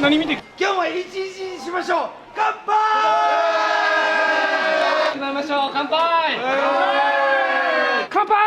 何見て今日も一日にしましょう。乾杯。決まりましょう。乾杯。乾杯。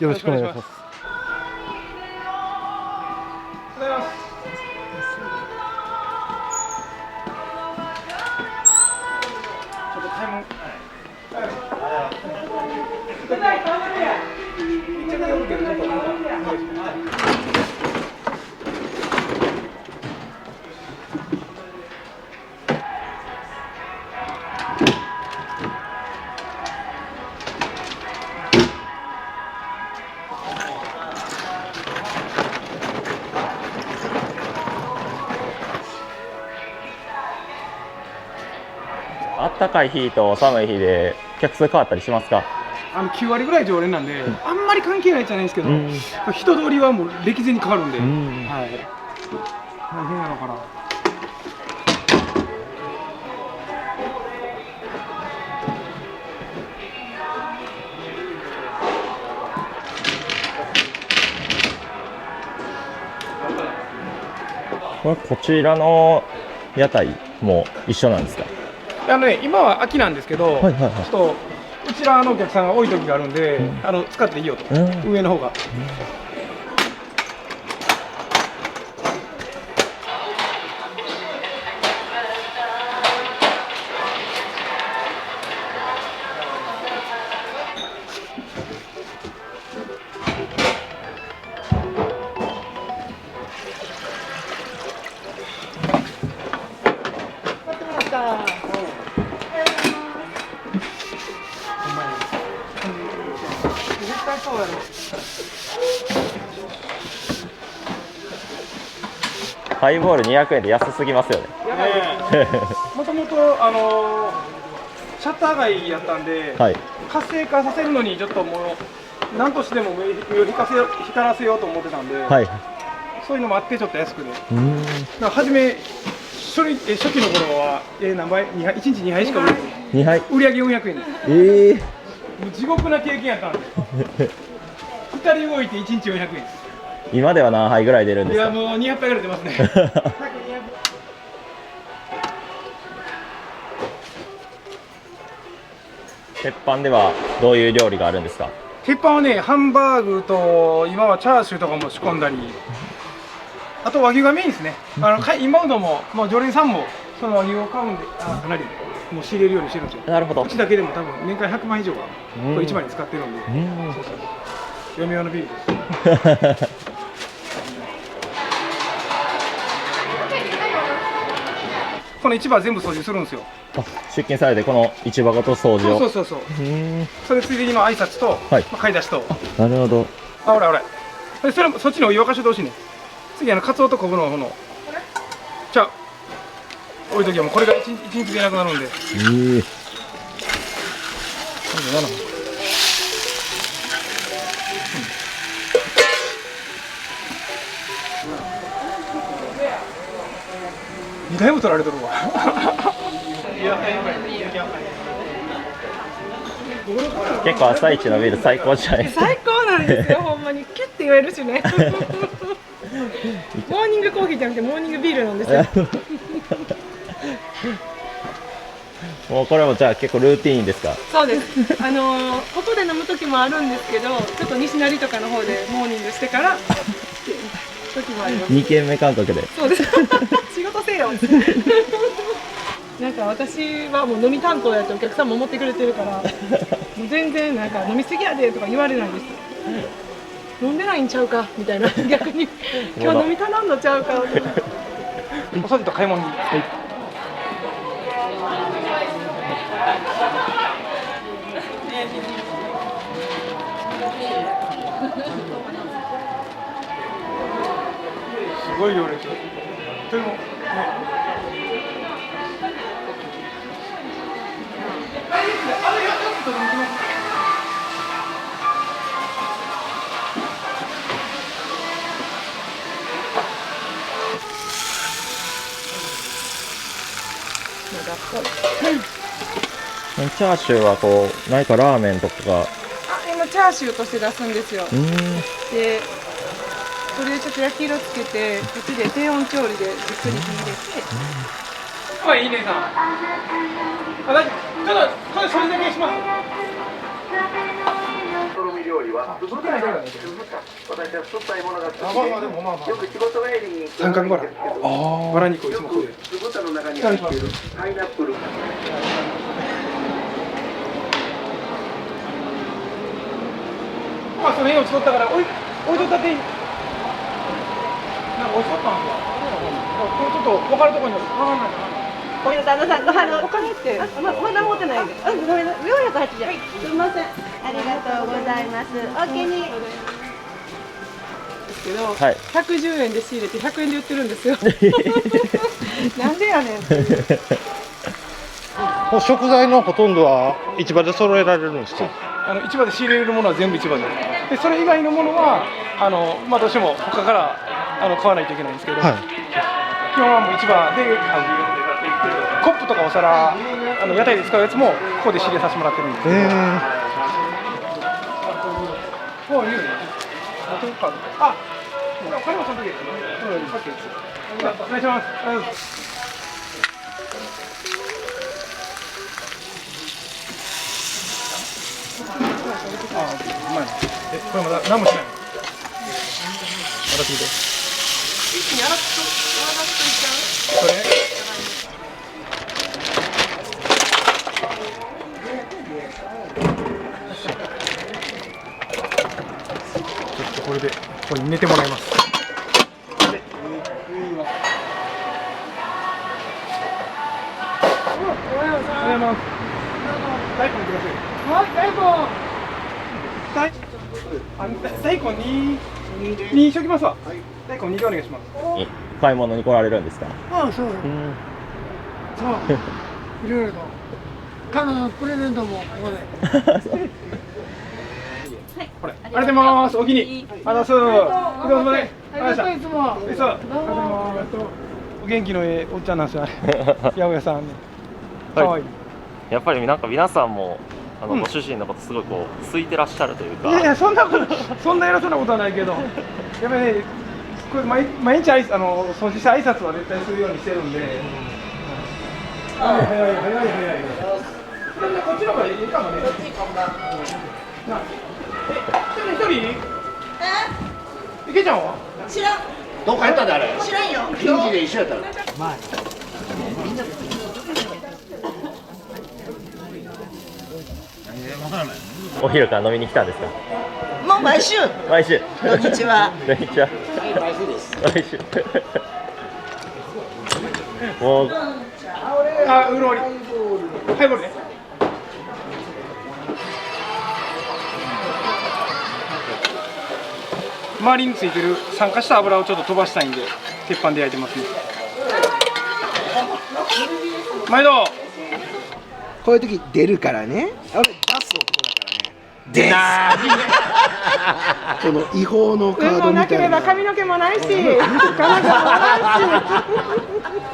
よろしくお願いします。おはようございます。ちょっと買い物。あったかい日と寒い日で客数変わったりしますか？9割ぐらい常連なんで、あんまり関係ないじゃないですけど、人通りはもう歴然に変わるんで、はい。大変なのかな。こちらの屋台も一緒なんですか？今は秋なんですけど、はいはいはい、ちょっとうちらのお客さんが多い時があるんで、使っていいよと、上の方が。ハイボール200円で安すぎますよね。もともとシャッター街やったんで、はい、活性化させるのにちょっともう何としても目を光らせようと思ってたんで、はい、そういうのもあってちょっと安くで。だから初め初期の頃は何杯1日2杯しか売れず、2杯売り上げ400円です。もう地獄な経験やったんで2人動いて1日400円です。今では何杯ぐらい出るんですか？いやもう200杯ぐらい出ますね鉄板ではどういう料理があるんですか？鉄板はね、ハンバーグと今はチャーシューとかも仕込んだり、あと和牛がメインですね。インバウンドも、常連さんもその和牛を買うんで、かなりもう仕入れるようにしてるんですよ。なるほど。うちだけでも多分年間100万以上がこれ1枚に使ってるんで、そうそう、嫁用のビールです。この市場は全部掃除するんですよ。出勤されてこの市場ごと掃除を。そう。それついでにの挨拶と、買い出しと。なるほど。ほら。それそっちのお湯沸かしてほしいね。次カツオと昆布の方の。じゃあ置いときはもうこれが一日でなくなるんで。2台も取られとるわ結構朝一のビール最高じゃないですか？最高なんですよ、ほんまにキュッて言えるしねモーニングコーヒーじゃなくてモーニングビールなんですよもうこれもじゃあ結構ルーティーンですか？そうです。ここで飲む時もあるんですけど、ちょっと西成とかの方でモーニングしてから時もあります。2軒目感覚で。そうです仕事せよなんか私はもう飲み担当やってお客さんも思ってくれてるからもう全然なんか飲みすぎやでとか言われないです。飲んでないんちゃうかみたいな逆に今日飲み頼んのちゃうかおさじと買い物に。ごい行列。とてもね。チャーシューはこう何かラーメンとかがあ、今チャーシューとして出すんですよ。で、それでちょっと焼き色つけて、こっちで低温調理でじっくり火入れて。はい、いいねさん。あ、大丈夫。ちょっとそれだけします。とろみ料理は酢豚が私は太ったいものが好きで、よく仕事帰りに三角バラ。バラ肉をいつもこうで。酢豚の中に入っているパイナップル。まあその辺をちょっとったから置いとったっていい。なんか置いとったんですよ。これちょっと分かるところに分からないかな。ごめんなさい、お金ってまだ持ってないで。ごめんなさい、480円。すみません。ありがとうございます。お気に。ですけど、はい110円で仕入れて100円で売ってるんですよ。なんでやねんって。もう食材のほとんどは市場で揃えられるんですか。市場で仕入れるものは全部市場で。でそれ以外のものはまあどうしても他から買わないといけないんですけど、はい。基本はもう市場でコップとかお皿屋台で使うやつもここで仕入れさせてもらってるんですけど。もういいよね。あ、これもその時ですね。さっきのやつ。お願いします。あ、うまいな。これまだ何もしない。洗ってみて。一気に洗っといちゃう。これ。ちょっとこれでここに寝てもらいます。おはようございます。大根ください。はい、大根にしときますわ。大根2でお願いします。買い物に来られるんですか。ああ、そう。そう。いろいろと。彼女のプレゼントもここで。これ、ありがとうございます。お気に。ありがとうございます。お疲れ様です。ありがとういつも。ありがとうございます。お元気のおっちゃんなんですよ、あれ。八百屋さんね。可愛い。やっぱりなんか皆さんもご主人のことすごいこう好いてらっしゃるというか。いやいや、そんな偉そうなことはないけど、やっぱりね、これ毎日掃除して挨拶は絶対するようにしてるんで。早い。こっちの方がいいかもね。こっち行こうか。一人？いけちゃんは？知らん。どこやったんだあれ。知らんよ。近畿で一緒やったの。お昼から飲みに来たんですか。もう毎週。毎週。こんにちは。こんにちは。毎週。もう。あ、うろり。ハイボールね。周りについてる酸化した油をちょっと飛ばしたいんで鉄板で焼いてますね。毎度。こういう時出るからね。俺出す男だからね。この違法のカー運ドみたいな。もなければ髪の毛もないし、体もな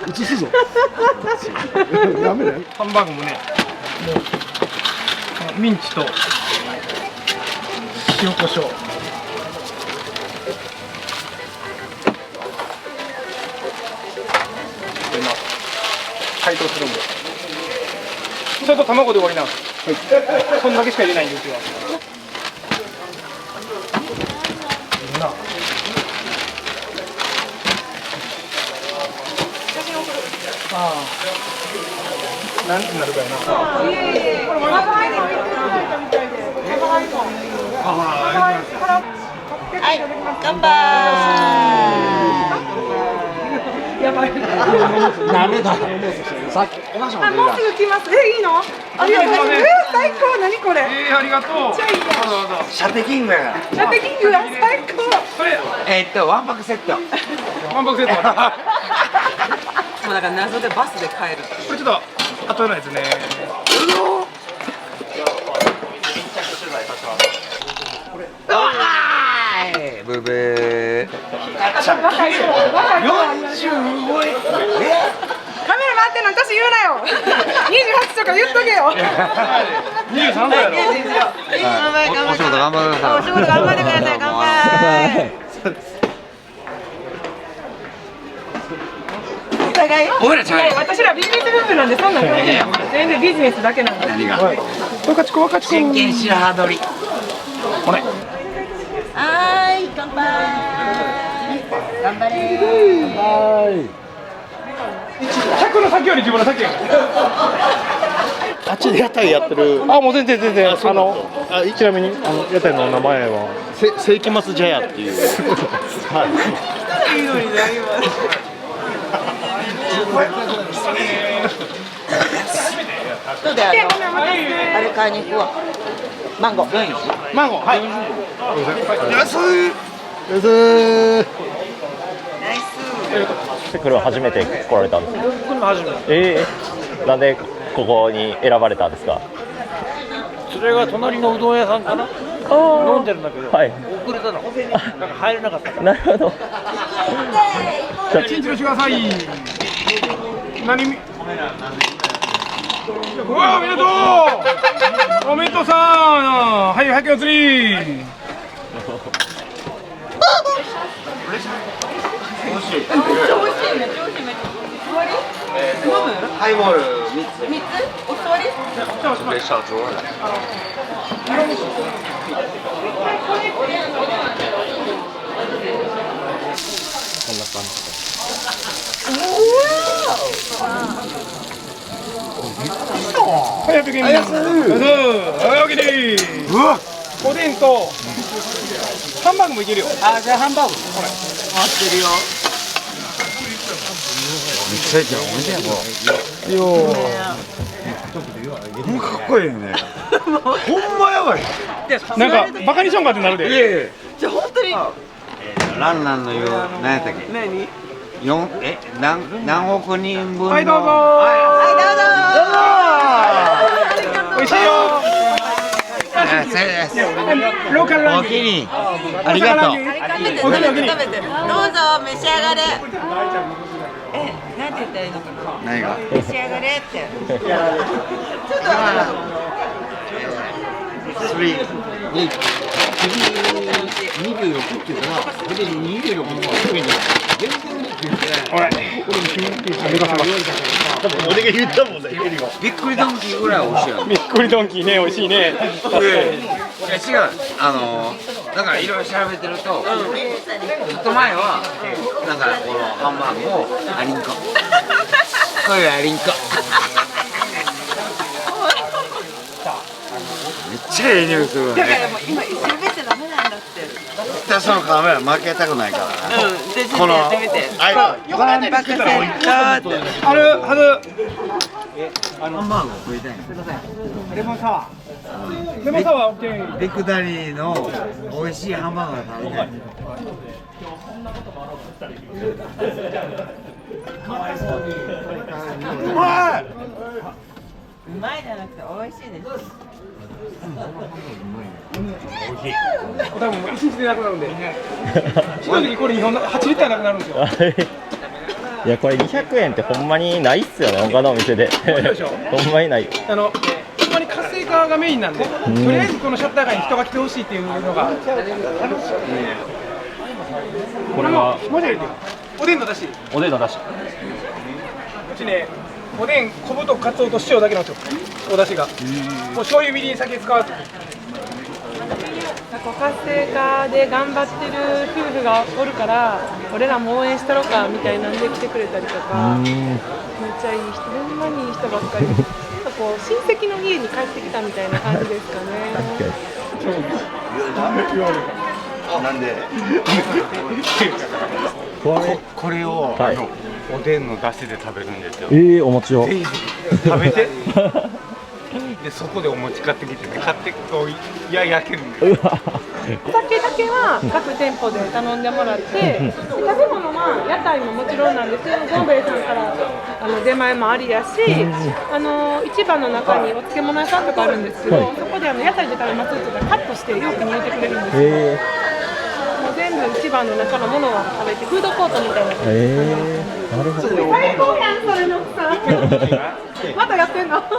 いし。映すぞ。やめない。ハンバーグもね、もうミンチと塩コショウ。今解凍するんで。それと卵で終わりなんです。はい。そんだけしか入れないんですよ。いいな。ああ。なんてなるかやな。これ長いの言ってくださいたみたいで。長いの。はい、乾杯。やばい。なんでださっきお菓子もあ、もうすぐ来ます。いいの？あ、いいの。最高。何これ？ありがとう。めっちゃいいやん。射的キングやからラテキングや最高。これわんぱくセットワンパクセット。もうだから謎でバスで帰る。これちょっと後のやつね。ブブー若い子。45円カメラ回ってんの私言うなよ。28とか言っとけよ。23歳やろ。お仕事頑張ってください。お仕事頑張ってください。乾杯。お互い。俺らちゃう私らビジネスグループなんでそんなん関係ない。全然ビジネスだけなんで。何が若ちこ若ちこ。真剣白羽取りこれ。はーい、乾杯。頑張れ。客の先より自分の先や。あっちで屋台やってる。あ、もう全然。ちなみに屋台の名前は世紀末茶屋っていう。はい。そうだよ。あれ買いに行くわ。マンゴー。マンゴーはい。これは初めて来られたんですか？これも初めて。なんでここに選ばれたんですか？それが隣のうどん屋さんかな。飲んでるんだけど、はい。遅れたの。なんか入れなかったから。なるほど。チンチロしてください。何み。うわおめでとう。おめでとうさん。はいはいお釣り。ハイボール3つお座り。列車上こんな感じはい、ペケン。はい、おきに。おでんと。ハンバーグもいけるよ。あ、じゃあハンバーグ。ほら。回ってるよ。めっちゃいいじゃん、おいしいやんかっこいいよねほんまやばいなんかバカにしよんかってなるで。じゃあ本当に。ランナンの言う何やったっけ何？何億人分のはいどうぞ。おいしいよ。ローカルランチ。おおきにありがとう食べて。どうぞ召し上がれ。なんて言ったらいいのかな。何が召し上がれって。スリー26って言ったらそれで26のほら。俺が言ったもんね。びっくりドンキーぐらい美味しいやんびっくりドンキーね、美味しいね。いや違うなんかいろいろ調べてるとずっと前はなんかこのハンバーグをアリンコこれアリンコめっちゃええ匂いするよねだからもう今調べちゃダメなんだって。でそのカメラ負けたくないからなうん。でこのやってみて。あワンパクセットって。あるはず。ハンバーグを食いたいのレモンサワー。レモンサワーオッケー。ビッグダディの美味しいハンバーグが食べたいうまい。うまいじゃなくて美味しいです。多分もう1日でなくなるんで。一時これ8リッターなくなるんですよ。いやこれ200円ってほんまにないっすよね、他のお店で。ほんまにない。ほんまに活性化がメインなんで、とりあえずこのシャッター街に人が来てほしいっていうのが。これはマジでおでんのだし。おでんのだし。うちね、おでん、昆布とカツオと塩だけなんですよ。お出汁が。もう醤油、みりん、酒使わず。活性化で頑張ってる夫婦がおるから俺らも応援したろかみたいなんで来てくれたりとか、めっちゃいい人、ほんまにいい人ばっかり。なんかこう親戚の家に帰ってきたみたいな感じですかね。なんでこれを、はいおでんの出汁で食べるんですよ。お餅をぜひ食べてでそこでお餅買ってきてね、買ってこう焼けるんですよ。お酒だけは各店舗で頼んでもらって、食べ物は屋台ももちろんなんですよ。ゴンベイさんから出前もありやし、市場の中にお漬物屋さんとかあるんですけど、そこで屋台で食べますって言ったらカットして容器に入れてくれるんですよ。もう全部市場の中のものは食べて、フードコートみたいな。なるほど。最高やんそれのさ。まだやってんの？こ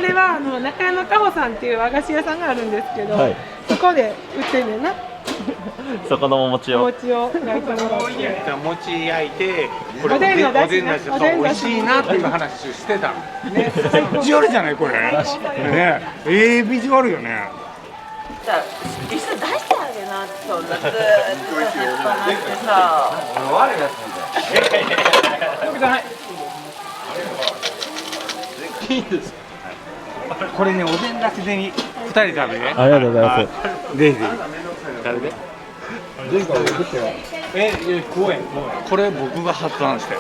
れは中山かほさんっていう和菓子屋さんがあるんですけど、そこで売ってんねんな。そこのお餅を。お餅を焼いてもらって。餅焼いて、これおでんのだしね。おでんだし美味しいなっていう話をしてた。ね、ビジュアルじゃないこれ。ね、ビジュアルよね。じゃあ一緒に出してあげな、そんなずっと立ちっぱなしでさ。我がこれね、おでんだしで2人で食べて。ありがとうございます。ぜひぜひ。食べて。これ僕が発案して。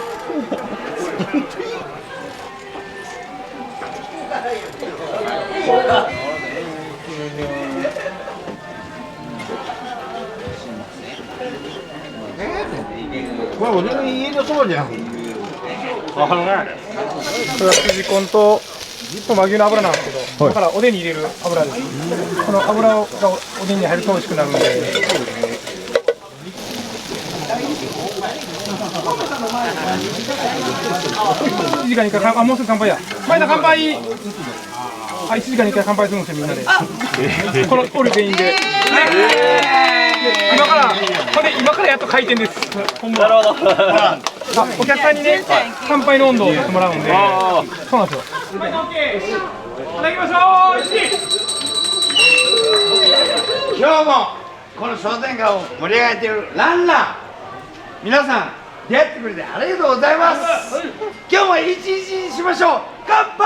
これ俺の家のそばじゃん。これは筋コンと和牛の油なんですけど、だからおでんに入れる油です。この油がおでんに入ると美味しくなるので。1時間に1回、もうすぐ乾杯や。前田乾杯。1時間に1回乾杯するんですよ、みんなで。このオル全員で。今からやっと開店です。なるほど。お客さんにね、乾杯の温度をやってもらうんで。そうなんですよ。いただきましょう。今日もこの商店街を盛り上げているランラン、皆さん出会ってくれてありがとうございます。今日も一日にしましょう。乾杯。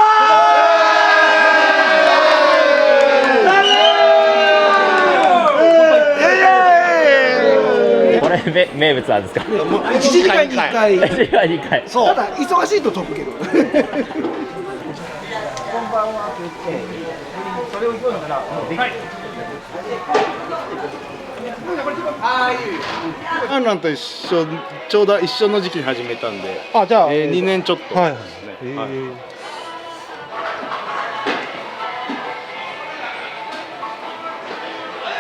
これ名物なんですか。1時間に1回。1時間に1回。ただ忙しいと飛ぶけど。こんばんは。それを行くのかな。はい。アンランとちょうど一緒の時期に始めたんで、あ、じゃあ、2年ちょっとですね。はい。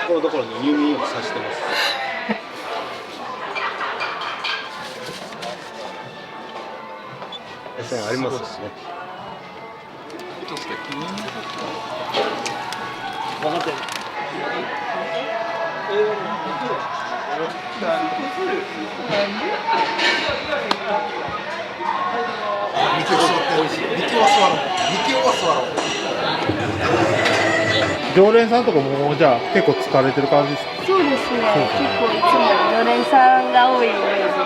ところどころに弓を刺してます。ありますね。分かってる。常連さんとかもじゃあ結構疲れてる感じですか。そうですね。結構いつも常連さんが多いイメージです。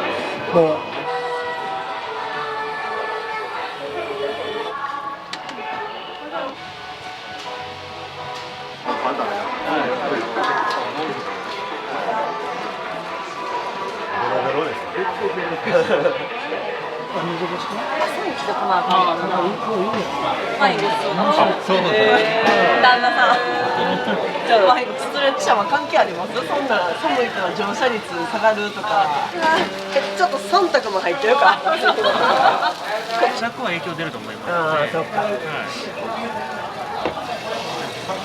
旦那さん、じゃあストレッチャーは関係あります？そんな寒いと乗車率下がるとか、ちょっと忖度も入ってるか。尺は影響出ると思います。ああ、そっか。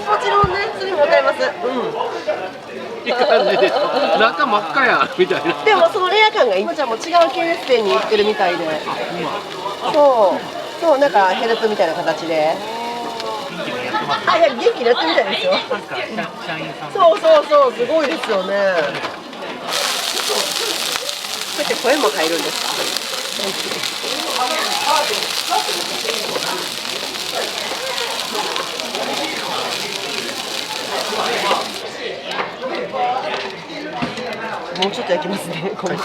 もちろんね、それもわかります。いい感じで、中真っ赤やみたいな。でもそのレア感が今じゃもう違う系列店に行ってるみたいで。そう、なんかヘルプみたいな形で。いや、元気にやってみたいですよ。そう、すごいですよね。こうやって声も入るんですか。もうちょっと焼きますね。これ。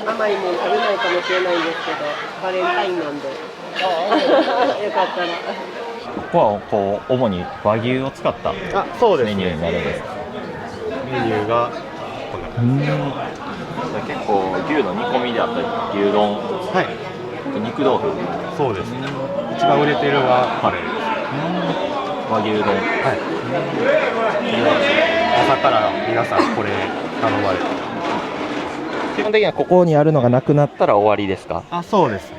甘いもの食べないかもしれないんですけど、バレンタインなんで。よかったら。ここはこう主に和牛を使ったそうですねメニューになるんですか。メニューが結構牛の煮込みであったり牛丼、肉豆腐、そうですね。一番売れてるのがカレーです。和牛丼、朝から皆さんこれ頼まれて。基本的にはここにあるのがなくなったら終わりですか。あ、そうです。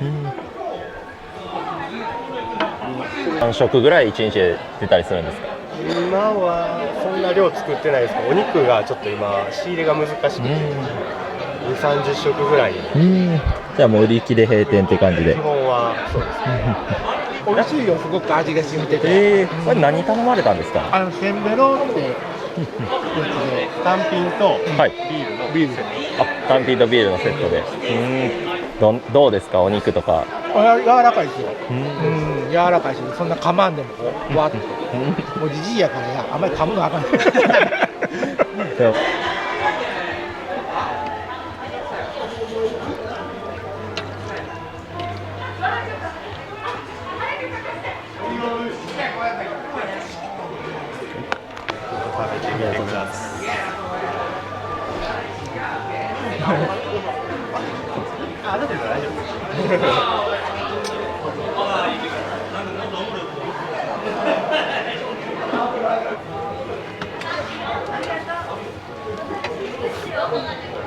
何食ぐらい1日で出たりするんですか。今はそんな量作ってないですけど、お肉がちょっと今仕入れが難しくて、2、30食ぐらい。じゃあもう売り切れ閉店って感じで。基本はそうですね。美味しいよ、すごく味が染みてて。これ何頼まれたんですか。せんべろってやつで単品とビールの単品とビールのセットで。どうですか、お肉とか。柔らかいですよ。柔らかいし、そんな噛まんでもこうわっと。もうじじいやからや、あんまり噛むのあかんない。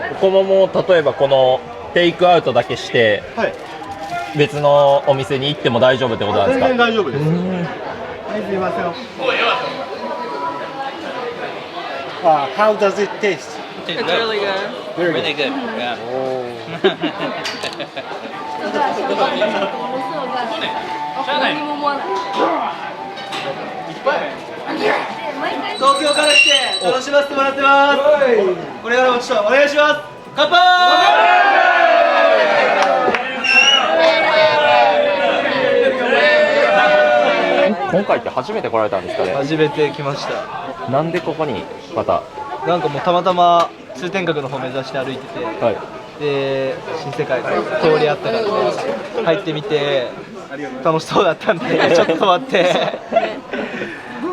ここももう例えばこのテイクアウトだけして、別のお店に行っても大丈夫ってことなんですか。全然大丈夫です。はい、すみません。How does it taste? It's really good. Really good. Yeah. 東京から来て楽しませてもらってます。これからもちょっとお願いします。乾杯。今回って初めて来られたんですかね。初めて来ました。なんでここにまた。なんかもうたまたま通天閣の方目指して歩いてて、で新世界通りあったから入ってみて楽しそうだったんでちょっと泊まって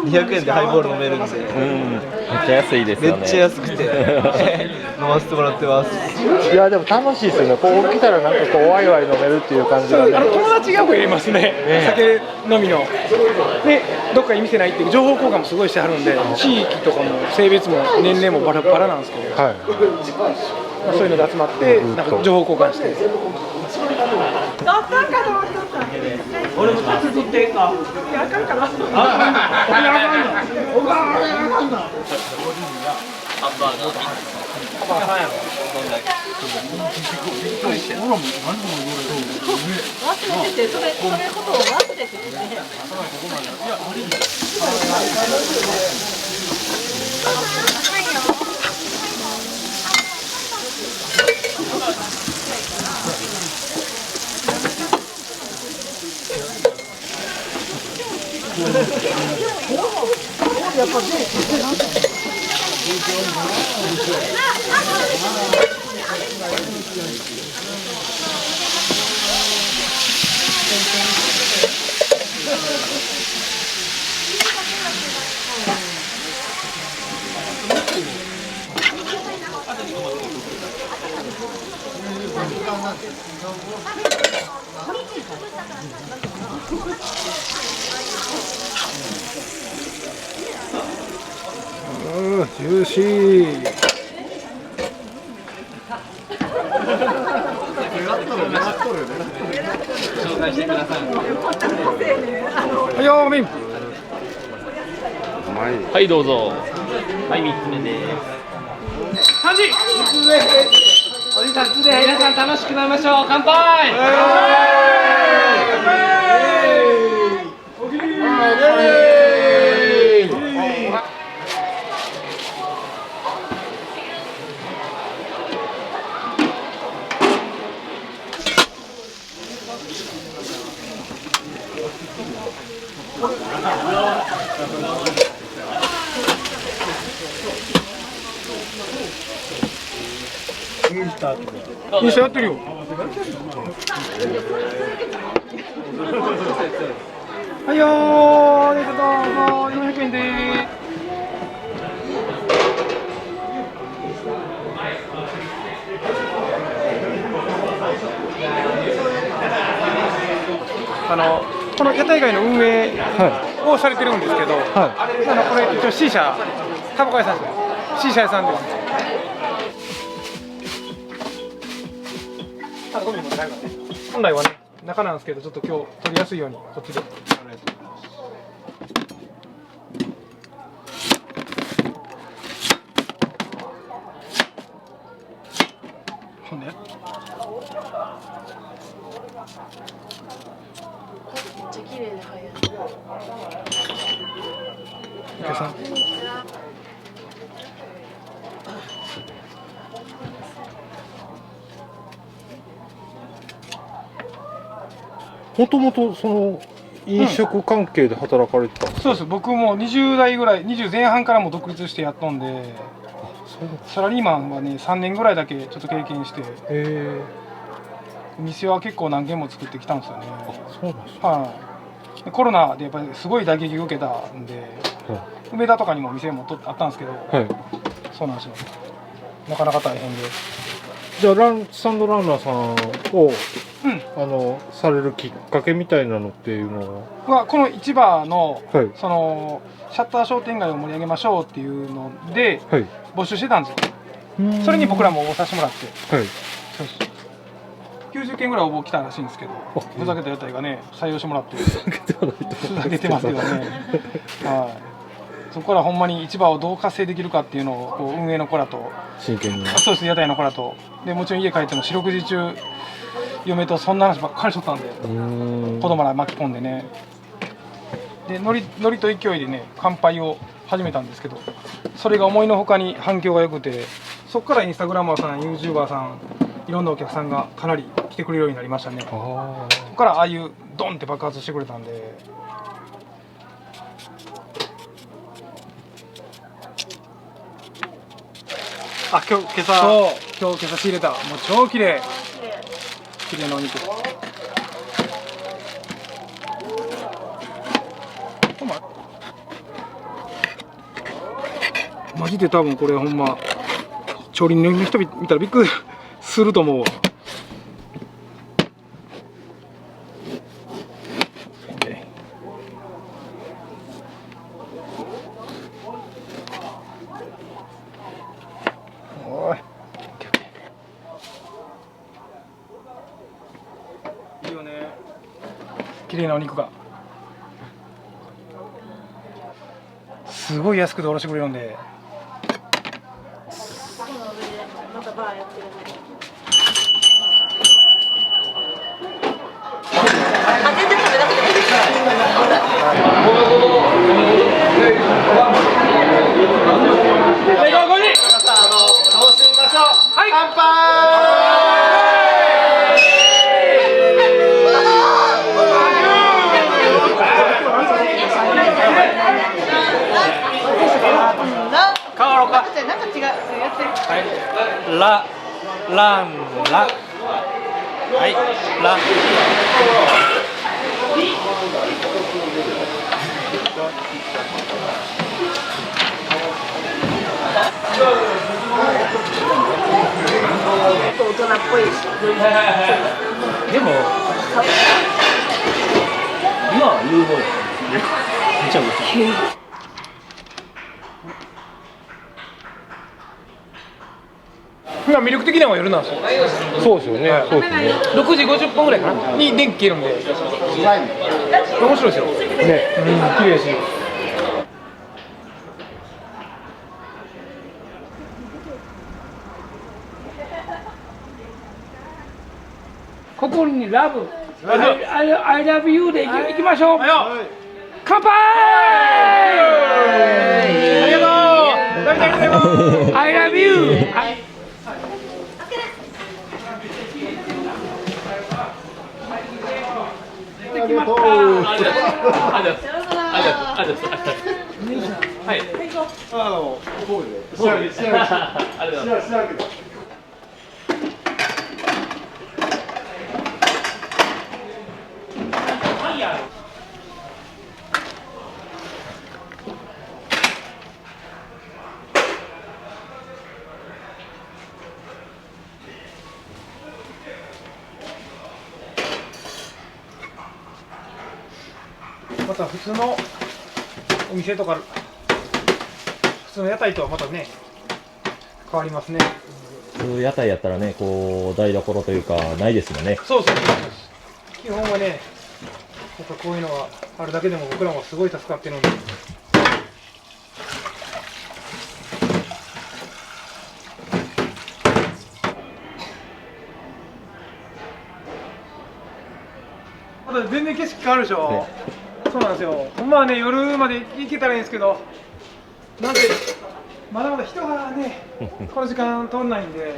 200円でハイボール飲めるんで、めっちゃ安いですよね。めっちゃ安くて飲ませてもらってます。いやでも楽しいですよね。こう来たらなんかこうワイワイ飲めるっていう感じがね。友達が増えますね。酒飲みの。でどっかに店ないっていう情報交換もすごいしてはるんで、地域とかも性別も年齢もバラバラなんですけど、そういうので集まってなんか情報交換して。俺もタク取っていいか。あかんかな。ハンバーガー。忘れてて、それことを忘れててね。やっぱね。ジューシー。紹介してください。はいよーみん。はいどうぞ。はい3つ目です。3時。おじさん、皆さん楽しく飲みましょう。乾杯。インスタやってるよ。はいよー、どうぞ400円でーす。この屋台街の運営をされてるんですけど、これ一応 C 社、タバコ屋さんですよ。C 社屋さんです。ゴミ持ってないからね。本来はね、中なんですけど、ちょっと今日取りやすいようにこっちで。ほんで。めっちゃ綺麗で早い。お客さん。もともとその飲食関係で働かれてたんですか？そうです。僕も20代ぐらい、20前半からも独立してやっとんで、サラリーマンはね3年ぐらいだけちょっと経験して、店は結構何軒も作ってきたんですよね。そうなんですか。はい。コロナでやっぱりすごい打撃を受けたんで、梅田とかにも店もあったんですけど、そうなんですよ。なかなか大変で。じゃあスタンドランナーさんを、されるきっかけみたいなのっていうのはこの市場の、そのシャッター商店街を盛り上げましょうっていうので、募集してたんですよ。それに僕らも応募させてもらって、90件ぐらい応募来たらしいんですけど、ふざけた屋台がね採用してもらって、ふざけてますけどね。はい。そこからほんまに市場をどう活性できるかっていうのをこう運営の子らと真剣に、そうです、屋台の子らと、でもちろん家帰っても四六時中嫁とそんな話ばっかりしとったんで、子供ら巻き込んでね、でノリと勢いでね乾杯を始めたんですけど、それが思いのほかに反響が良くて、そこからインスタグラマーさん YouTuber さんいろんなお客さんがかなり来てくれるようになりましたね。そこからああいうドンって爆発してくれたんで。あ、今朝仕入れた、もう超綺麗なお肉。マジで多分これほんま調理人の人見たらびっくりすると思うわ。いいよね、綺麗なお肉がすごい安くでおろしてくれるんで。ランラ、はい、ラン。大人っぽいし。でも今は言う方よ。めちゃくちゃ。今魅力的なのは夜なんですよ。そうですよね。そうですね。6時50分ぐらいかなに電気消えるんで、面白いですよ。ね、綺麗し。ここにラブ、I love you でいきましょう。乾杯。ありがとう。I love you。ありがとう。はい。そうですね。また普通のお店とか普通の屋台とはまたね変わりますね。普通屋台やったらね、こう台所というかないですもんね。そうそう、基本はね、やっぱこういうのがあるだけでも僕らもすごい助かってるんで。まだ全然景色変わるでしょ。そうなんですよ。ほんまはね、夜まで行けたらいいんですけど、なんでまだまだ人がね、この時間通んないんで。